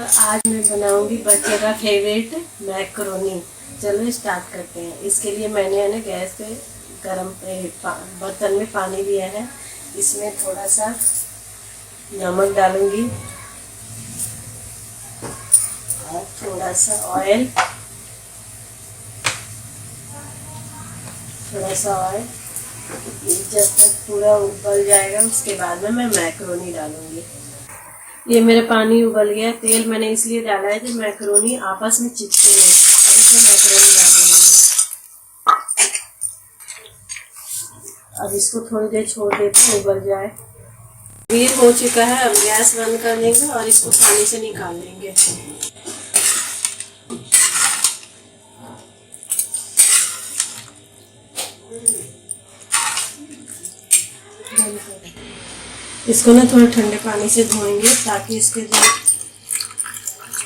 आज मैं बनाऊंगी बच्चे का फेवरेट मैक्रोनी। चलो स्टार्ट करते हैं। इसके लिए मैंने ना गैस पे गरम बर्तन में पानी लिया है। इसमें थोड़ा सा नमक डालूंगी और थोड़ा सा ऑयल, जब तक पूरा उबल जाएगा उसके बाद में मैं मैक्रोनी डालूंगी। ये मेरा पानी उबल गया। तेल मैंने इसलिए डाला है कि मैक्रोनी आपस में चिपके नहीं। अब इसमें मैक्रोनी डालूंगी। अब इसको थोड़ी देर छोड़ देते हैं उबल जाए। वीर हो चुका है। अब गैस बंद कर देंगे और इसको पानी से निकाल लेंगे। इसको ना थोड़े ठंडे पानी से धोएंगे ताकि इसके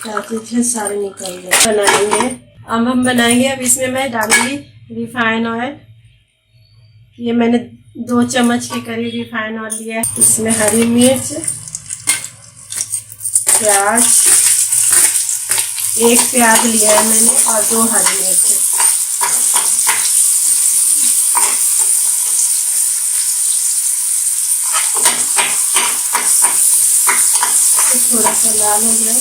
जो थे सारे निकल जाए। बनाएंगे अब हम बनाएंगे। अब इसमें मैं डालूंगी रिफाइन ऑयल। ये मैंने 2 चम्मच के करीब रिफाइन ऑयल लिया है। इसमें हरी मिर्च, प्याज, 1 प्याज लिया है मैंने और 2 हरी मिर्च। थोड़ा सा लाल हो जाए।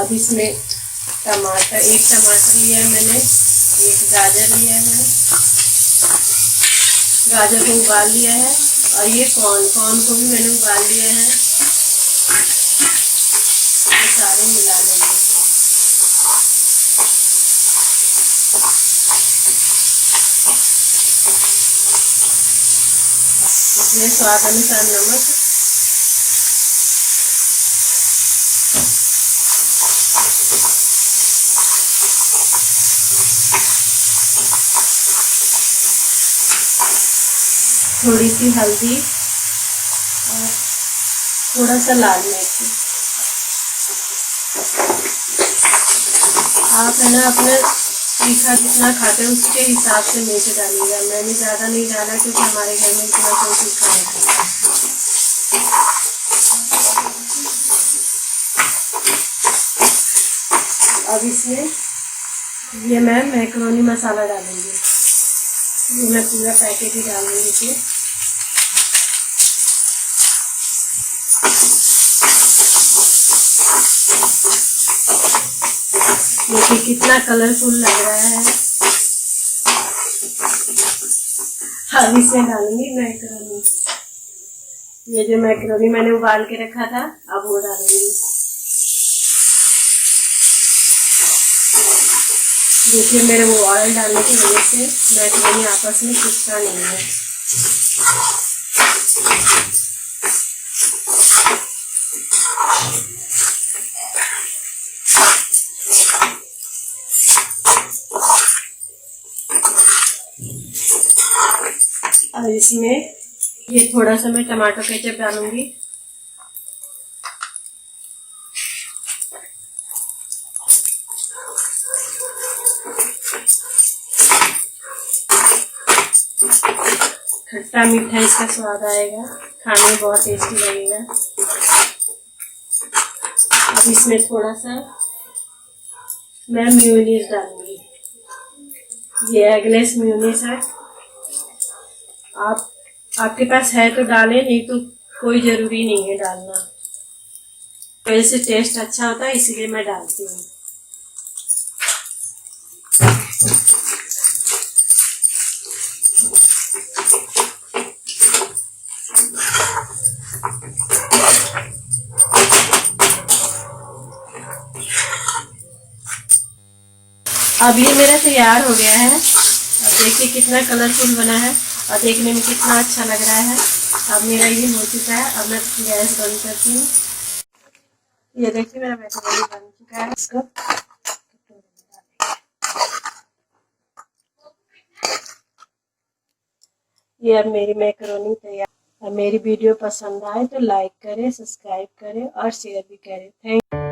अब इसमें एक टमाटर लिया है मैंने, 1 गाजर लिया है। गाजर को उबाल लिया है और ये कॉर्न को भी मैंने उबाल लिया है। ये सारे मिला लेंगे। इसमें स्वाद अनुसार नमक, थोड़ी सी हल्दी और थोड़ा सा लाल मिर्च। आप है ना अपने तीखा जितना खाते हैं उसके हिसाब से मिर्च डालिएगा। मैंने ज़्यादा नहीं डाला क्योंकि हमारे घर में इतना कोई तीखा नहीं खाता। अब इसमें ये मैं मैक्रोनी मसाला डालूंगी। ये मैं पूरा पैकेट ही डाल दूंगी इसमें। देखिए कितना कलरफुल लग रहा है। अब इसमें डालूंगी मैक्रोनी। ये जो मैक्रोनी मैंने उबाल के रखा था अब वो डालूंगी। देखिए मेरे वो ऑयल डालने की वजह से मैक्रोनी आपस में चिपका नहीं है। और इसमें ये थोड़ा सा मैं टमाटो केचप डालूंगी। खट्टा मीठा इसका स्वाद आएगा, खाने में बहुत टेस्टी लगेगा। अब इसमें थोड़ा सा मैं मेयोनीज डालूंगी। ये एगलेस मेयोनीज है। आपके पास है तो डालें, नहीं तो कोई ज़रूरी नहीं है डालना। वैसे टेस्ट अच्छा होता है इसलिए मैं डालती हूँ। अब ये मेरा तैयार हो गया है। अब देखिए कितना कलरफुल बना है और देखने में कितना अच्छा लग रहा है। अब मेरा ये हो चुका है। अब मैं गैस बंद करती हूँ। ये देखिए मेरा मैक्रोनी बन चुका है। इसको ये अब मेरी मैक्रोनी तैयार। अब मेरी वीडियो पसंद आए तो लाइक करें, सब्सक्राइब करें और शेयर भी करें। Thank you.